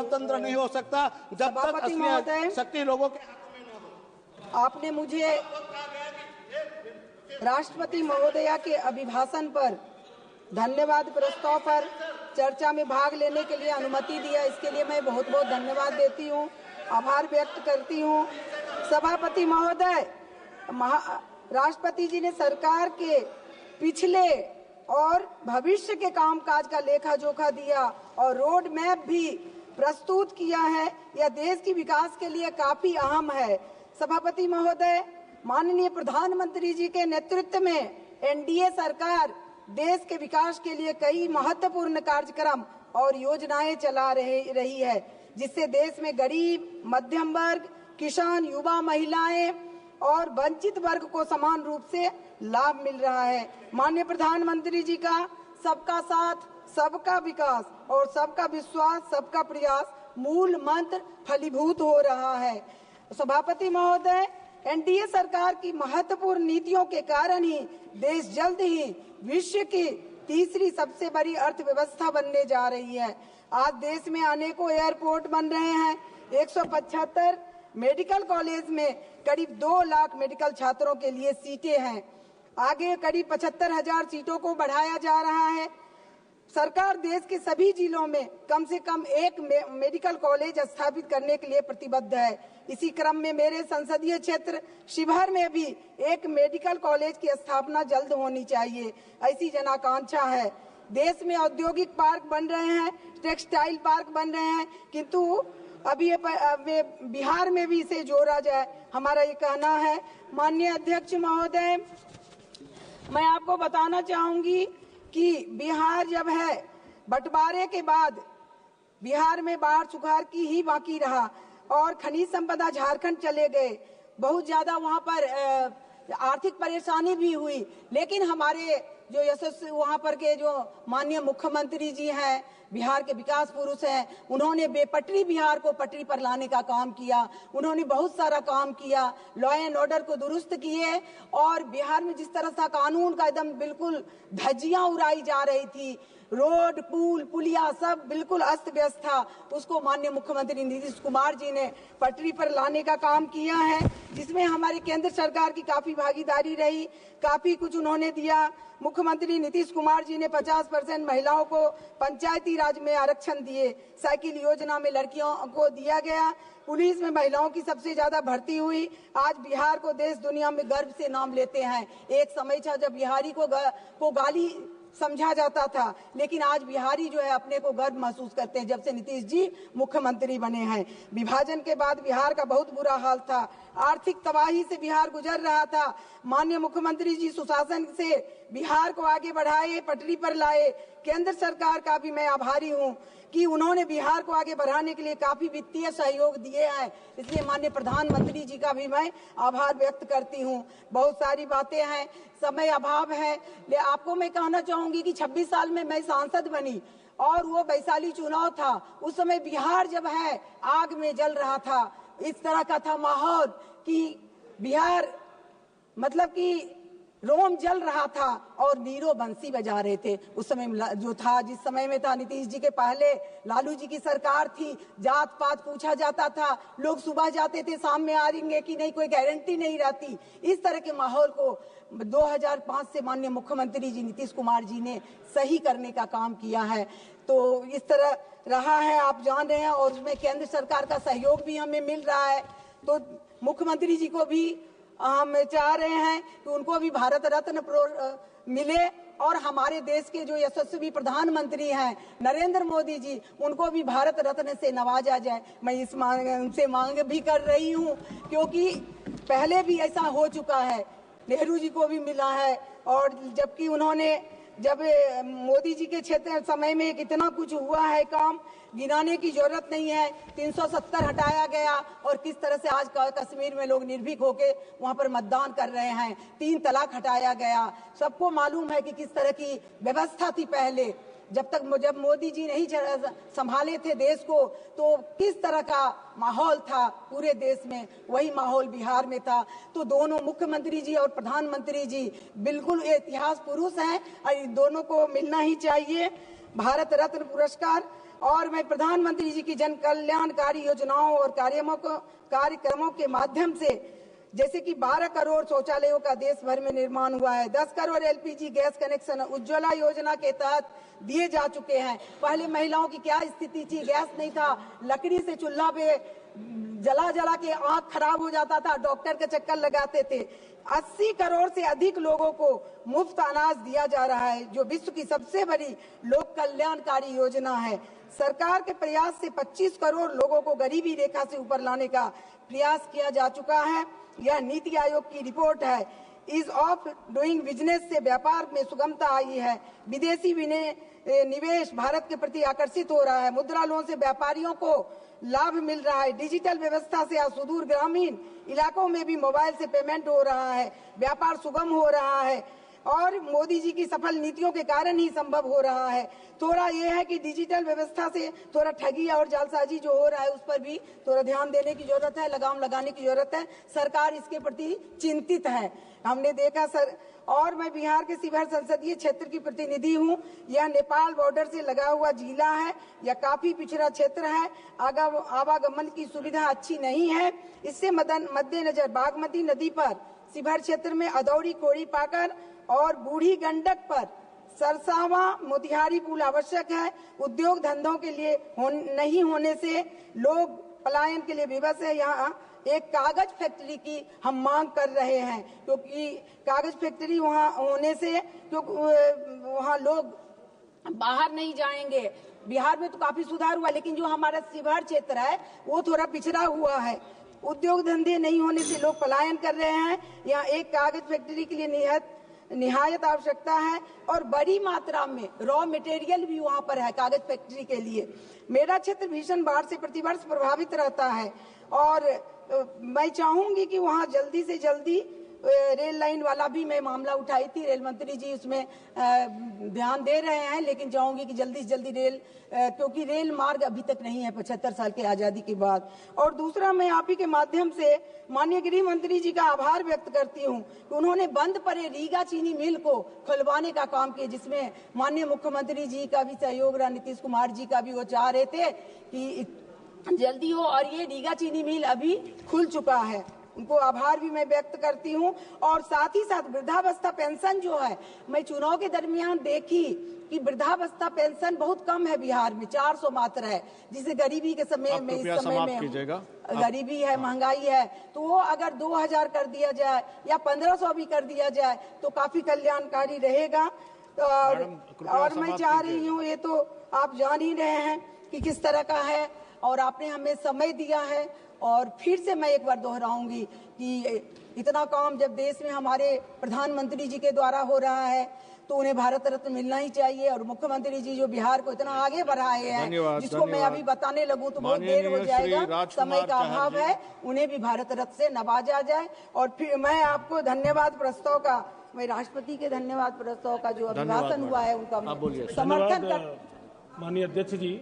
लोकतंत्र नहीं हो सकता जब तक असली शक्ति लोगों के हाथ में न हो। आपने मुझे राष्ट्रपति महोदया के अभिभाषण पर धन्यवाद प्रस्ताव पर चर्चा में भाग लेने के लिए अनुमति दिया, इसके लिए मैं बहुत बहुत धन्यवाद देती हूँ, आभार व्यक्त करती हूँ। सभापति महोदय, राष्ट्रपति जी ने सरकार के पिछले और भविष्य के कामकाज का लेखा जोखा दिया और रोड मैप भी प्रस्तुत किया है। यह देश की विकास के लिए काफी अहम है। सभापति महोदय, माननीय प्रधानमंत्री जी के नेतृत्व में एनडीए सरकार देश के विकास के लिए कई महत्वपूर्ण कार्यक्रम और योजनाएं चला रही है, जिससे देश में गरीब, मध्यम वर्ग, किसान, युवा, महिलाएं और वंचित वर्ग को समान रूप से लाभ मिल रहा है। माननीय प्रधानमंत्री जी का सबका साथ, सबका विकास और सबका विश्वास, सबका प्रयास मूल मंत्र फलीभूत हो रहा है। सभापति महोदय, एनडीए सरकार की महत्वपूर्ण नीतियों के कारण ही देश जल्द ही विश्व की तीसरी सबसे बड़ी अर्थव्यवस्था बनने जा रही है। आज देश में अनेकों एयरपोर्ट बन रहे हैं। 175 मेडिकल कॉलेज में करीब 2 लाख मेडिकल छात्रों के लिए सीटें हैं। आगे करीब 75,000 सीटों को बढ़ाया जा रहा है। सरकार देश के सभी जिलों में कम से कम एक मेडिकल कॉलेज स्थापित करने के लिए प्रतिबद्ध है। इसी क्रम में मेरे संसदीय क्षेत्र शिवहर में भी एक मेडिकल कॉलेज की स्थापना जल्द होनी चाहिए, ऐसी जनाकांक्षा है। देश में औद्योगिक पार्क बन रहे हैं, टेक्सटाइल पार्क बन रहे हैं, किंतु अभी बिहार में भी इसे जोड़ा जाए, हमारा ये कहना है। माननीय अध्यक्ष महोदय, मैं आपको बताना चाहूंगी कि बिहार जब है, बंटवारे के बाद बिहार में बाढ़ सुखाड़ की ही बाकी रहा और खनिज संपदा झारखंड चले गए। बहुत ज्यादा वहां पर आर्थिक परेशानी भी हुई, लेकिन हमारे जो यशस्वी वहां पर के जो माननीय मुख्यमंत्री जी हैं, बिहार के विकास पुरुष हैं, उन्होंने बेपटरी बिहार को पटरी पर लाने का काम किया। उन्होंने बहुत सारा काम किया, लॉ एंड ऑर्डर को दुरुस्त किए और बिहार में जिस तरह से कानून का एकदम बिल्कुल धज्जियां उड़ाई जा रही थी, रोड, पुल, पुलिया सब बिल्कुल अस्त व्यस्त था, उसको माननीय मुख्यमंत्री नीतीश कुमार जी ने पटरी पर लाने का काम किया है, जिसमें हमारी केंद्र सरकार की काफी भागीदारी रही, काफी कुछ उन्होंने दिया। मुख्यमंत्री नीतीश कुमार जी ने 50% महिलाओं को पंचायती राज में आरक्षण दिए, साइकिल योजना में लड़कियों को दिया गया, पुलिस में महिलाओं की सबसे ज्यादा भर्ती हुई। आज बिहार को देश दुनिया में गर्व से नाम लेते हैं। एक समय था जब बिहारी को गाली समझा जाता था, लेकिन आज बिहारी जो है अपने को गर्व महसूस करते हैं जब से नीतीश जी मुख्यमंत्री बने हैं। विभाजन के बाद बिहार का बहुत बुरा हाल था, आर्थिक तबाही से बिहार गुजर रहा था। माननीय मुख्यमंत्री जी सुशासन से बिहार को आगे बढ़ाए, पटरी पर लाए। केंद्र सरकार का भी मैं आभारी हूँ कि उन्होंने बिहार को आगे बढ़ाने के लिए काफी वित्तीय सहयोग दिए हैं, इसलिए माननीय प्रधानमंत्री जी का भी मैं आभार व्यक्त करती हूँ। बहुत सारी बातें हैं, समय अभाव है, ले आपको मैं कहना चाहूंगी कि 26 साल में मैं सांसद बनी और वो वैशाली चुनाव था, उस समय बिहार जब है आग में जल रहा था। इस तरह का था माहौल कि बिहार मतलब कि रोम जल रहा था और नीरो बंसी बजा रहे थे। उस समय जो था, जिस समय में था नीतीश जी के पहले लालू जी की सरकार थी, जात पात पूछा जाता था, लोग सुबह जाते थे शाम में आएंगे कि नहीं, कोई गारंटी नहीं रहती। इस तरह के माहौल को 2005 से माननीय मुख्यमंत्री जी नीतीश कुमार जी ने सही करने का काम किया है। तो इस तरह रहा है, आप जान रहे हैं, और उसमें केंद्र सरकार का सहयोग भी हमें मिल रहा है। तो मुख्यमंत्री जी को भी हम चाह रहे हैं कि उनको भी भारत रत्न मिले और हमारे देश के जो यशस्वी प्रधानमंत्री हैं नरेंद्र मोदी जी, उनको भी भारत रत्न से नवाजा जाए। मैं इस उनसे मांग भी कर रही हूं, क्योंकि पहले भी ऐसा हो चुका है, नेहरू जी को भी मिला है, और जबकि उन्होंने जब मोदी जी के क्षेत्र समय में कितना कुछ हुआ है, काम गिनाने की जरूरत नहीं है। 370 हटाया गया और किस तरह से आज कश्मीर में लोग निर्भीक होके वहां पर मतदान कर रहे हैं। 3 तलाक हटाया गया, सबको मालूम है कि किस तरह की व्यवस्था थी पहले। जब मोदी जी नहीं संभाले थे देश को, तो किस तरह का माहौल था पूरे देश में, वही माहौल बिहार में था। तो दोनों मुख्यमंत्री जी और प्रधानमंत्री जी बिल्कुल इतिहास पुरुष हैं और इन दोनों को मिलना ही चाहिए। भारत रत्न पुरस्कार और मैं प्रधानमंत्री जी की जन कल्याणकारी योजनाओं और कार्यक्रमों के माध्यम से, जैसे कि 12 करोड़ शौचालयों का देश भर में निर्माण हुआ है, 10 crore LPG gas connection Ujjwala योजना के तहत दिए जा चुके हैं। पहले महिलाओं की क्या स्थिति थी, गैस नहीं था, लकड़ी से चूल्हा पे जला के आंख खराब हो जाता था, डॉक्टर के चक्कर लगाते थे। 80 करोड़ से अधिक लोगों को मुफ्त अनाज दिया जा रहा है, जो विश्व की सबसे बड़ी लोक कल्याणकारी योजना है। सरकार के प्रयास से 25 करोड़ लोगों को गरीबी रेखा से ऊपर लाने का प्रयास किया जा चुका है। यह नीति आयोग की रिपोर्ट है। ईज ऑफ डूइंग बिजनेस से व्यापार में सुगमता आई है। विदेशी निवेश भारत के प्रति आकर्षित हो रहा है। मुद्रा लोन से व्यापारियों को लाभ मिल रहा है। डिजिटल व्यवस्था से आज सुदूर ग्रामीण इलाकों में भी मोबाइल से पेमेंट हो रहा है, व्यापार सुगम हो रहा है और मोदी जी की सफल नीतियों के कारण ही संभव हो रहा है। थोड़ा ये है कि डिजिटल व्यवस्था से थोड़ा ठगी और जालसाजी जो हो रहा है उस पर भी थोड़ा ध्यान देने की जरूरत है, लगाम लगाने की जरूरत है। सरकार इसके प्रति चिंतित है, हमने देखा सर। और मैं बिहार के शिवहर संसदीय क्षेत्र की प्रतिनिधि हूँ। यह नेपाल बॉर्डर से लगा हुआ जिला है। यह काफी पिछड़ा क्षेत्र है, आवागमन की सुविधा अच्छी नहीं है। इससे मद्देनजर बागमती नदी पर शिवहर क्षेत्र में अदौड़ी कोड़ी पाकर और बूढ़ी गंडक पर सरसावा मोतिहारी पुल आवश्यक है। उद्योग धंधों के लिए नहीं होने से लोग पलायन के लिए विवश है। यहाँ एक कागज फैक्ट्री की हम मांग कर रहे हैं, क्योंकि कागज फैक्ट्री वहाँ होने से क्योंकि वहाँ लोग बाहर नहीं जाएंगे। बिहार में तो काफी सुधार हुआ, लेकिन जो हमारा शिवहर क्षेत्र है वो थोड़ा पिछड़ा हुआ है। उद्योग धंधे नहीं होने से लोग पलायन कर रहे हैं। यहाँ एक कागज फैक्ट्री के लिए निहायत आवश्यकता है और बड़ी मात्रा में रॉ मटेरियल भी वहाँ पर है कागज फैक्ट्री के लिए। मेरा क्षेत्र भीषण बाढ़ से प्रतिवर्ष प्रभावित रहता है और मैं चाहूंगी कि वहाँ जल्दी से जल्दी रेल लाइन वाला भी मैं मामला उठाई थी। रेल मंत्री जी उसमें ध्यान दे रहे हैं, लेकिन चाहूंगी कि जल्दी से जल्दी क्योंकि रेल मार्ग अभी तक नहीं है 75 साल की आजादी के बाद। और दूसरा, मैं आप ही के माध्यम से माननीय गृह मंत्री जी का आभार व्यक्त करती हूं कि उन्होंने बंद पड़े रीगा चीनी मिल को खुलवाने का काम किया, जिसमें माननीय मुख्यमंत्री जी का भी सहयोग रहा, नीतीश कुमार जी का भी। वो चाह रहे थे कि जल्दी हो और ये रीगा चीनी मिल अभी खुल चुका है। उनको आभार भी मैं व्यक्त करती हूँ। और साथ ही साथ वृद्धावस्था पेंशन जो है, मैं चुनाव के दरमियान देखी कि वृद्धावस्था पेंशन बहुत कम है बिहार में, 400 मात्र है, जिसे गरीबी के समय में, इस समय में गरीबी है, महंगाई है, तो वो अगर 2000 कर दिया जाए या 1500 भी कर दिया जाए तो काफी कल्याणकारी रहेगा। और मैं चाह रही हूँ, ये तो आप जान ही रहे हैं कि किस तरह का है और आपने हमें समय दिया है। और फिर से मैं एक बार दोहराऊंगी कि इतना काम जब देश में हमारे प्रधानमंत्री जी के द्वारा हो रहा है तो उन्हें भारत रत्न मिलना ही चाहिए। और मुख्यमंत्री जी जो बिहार को इतना आगे बढ़ाए हैं, जिसको मैं अभी बताने लगूं तो बहुत देर हो जाएगा, समय का अभाव है, उन्हें भी भारत रत्न से नवाजा जाए। और फिर मैं आपको धन्यवाद प्रस्ताव का, मैं राष्ट्रपति के धन्यवाद प्रस्ताव का जो अभिभाषण हुआ है उनका समर्थन कर। माननीय अध्यक्ष जी,